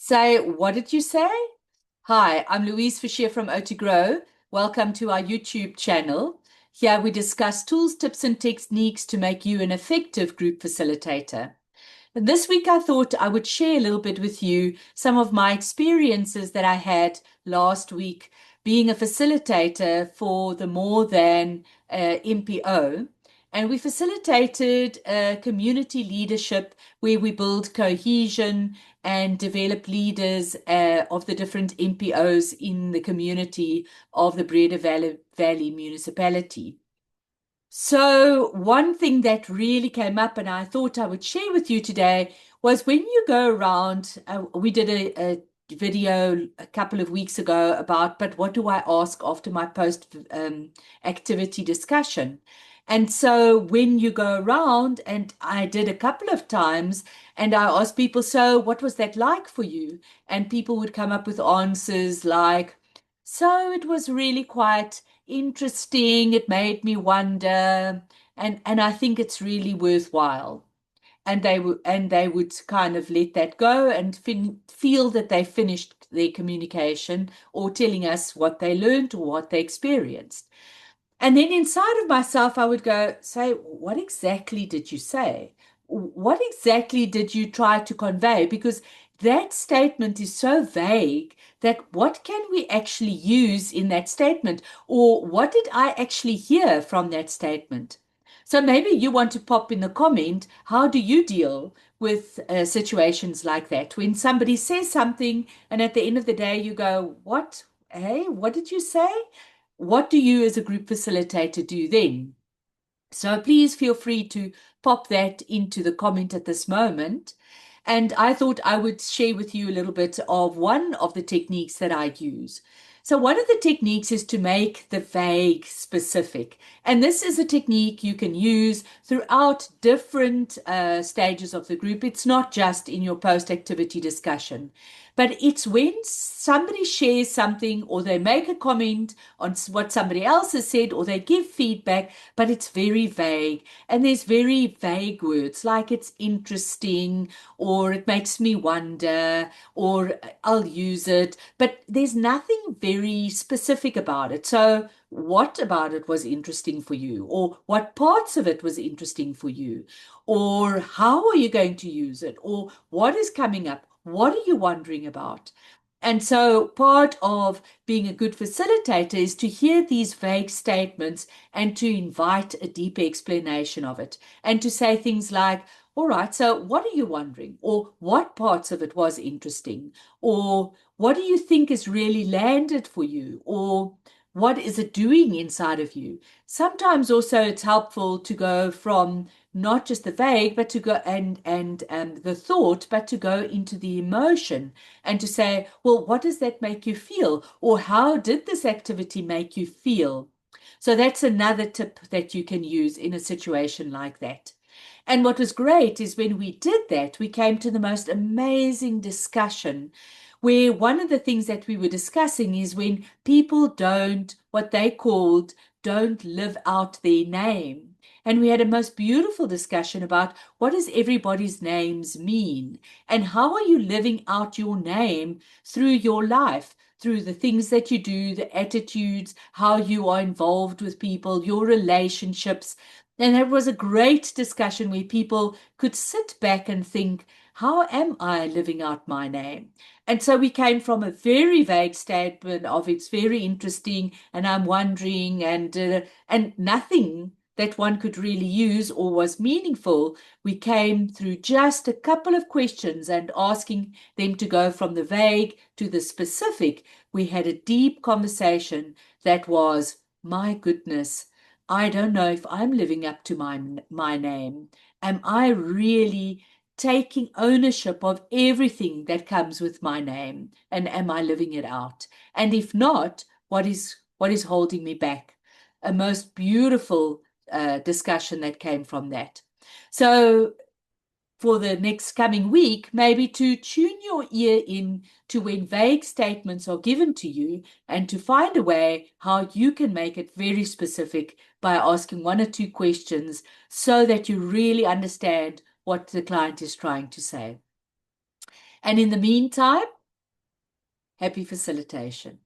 Say, what did you say? Hi, I'm Louise Fouché from OTGrow. Welcome to our YouTube channel. Here we discuss tools, tips, and techniques to make you an effective group facilitator. And this week, I thought I would share a little bit with you some of my experiences that I had last week being a facilitator for the More Than MPO. And we facilitated community leadership where we build cohesion and develop leaders of the different MPOs in the community of the Breede Valley municipality. So, one thing that really came up and I thought I would share with you today was when you go around, we did a video a couple of weeks ago about, but what do I ask after my post activity discussion? And so when you go around, and I did a couple of times, and I asked people, so what was that like for you? And people would come up with answers like, so it was really quite interesting. It made me wonder, and I think it's really worthwhile. And they would kind of let that go and feel that they finished their communication or telling us what they learned or what they experienced. And then inside of myself, I would go, say, what exactly did you say? What exactly did you try to convey? Because that statement is so vague that what can we actually use in that statement? Or what did I actually hear from that statement? So maybe you want to pop in the comment, how do you deal with situations like that? When somebody says something and at the end of the day you go, what? Hey, what did you say? What do you as a group facilitator do then? So please feel free to pop that into the comment at this moment. And I thought I would share with you a little bit of one of the techniques that I use. So one of the techniques is to make the vague specific. And this is a technique you can use throughout different stages of the group. It's not just in your post-activity discussion, but it's when somebody shares something or they make a comment on what somebody else has said or they give feedback, but it's very vague. And there's very vague words like it's interesting or it makes me wonder or I'll use it, but there's nothing very specific about it. So what about it was interesting for you, or what parts of it was interesting for you, or how are you going to use it, or what is coming up? What are you wondering about? And so part of being a good facilitator is to hear these vague statements and to invite a deeper explanation of it and to say things like, all right, so what are you wondering? Or what parts of it was interesting? Or what do you think has really landed for you? Or what is it doing inside of you? Sometimes also it's helpful to go from not just the vague, but to go and the thought, but to go into the emotion and to say, well, what does that make you feel? Or how did this activity make you feel? So that's another tip that you can use in a situation like that. And what was great is when we did that, we came to the most amazing discussion where one of the things that we were discussing is when people don't, what they called, don't live out their name. And we had a most beautiful discussion about what does everybody's names mean and how are you living out your name through your life, through the things that you do, the attitudes, how you are involved with people, your relationships. And it was a great discussion where people could sit back and think, how am I living out my name? And so we came from a very vague statement of it's very interesting and I'm wondering and nothing that one could really use or was meaningful. We came through just a couple of questions and asking them to go from the vague to the specific. We had a deep conversation that was, my goodness, I don't know if I'm living up to my name. Am I really taking ownership of everything that comes with my name? And am I living it out? And if not, what is holding me back? A most beautiful discussion that came from that. So for the next coming week, maybe to tune your ear in to when vague statements are given to you and to find a way how you can make it very specific by asking one or two questions so that you really understand what the client is trying to say. And in the meantime, Happy facilitation.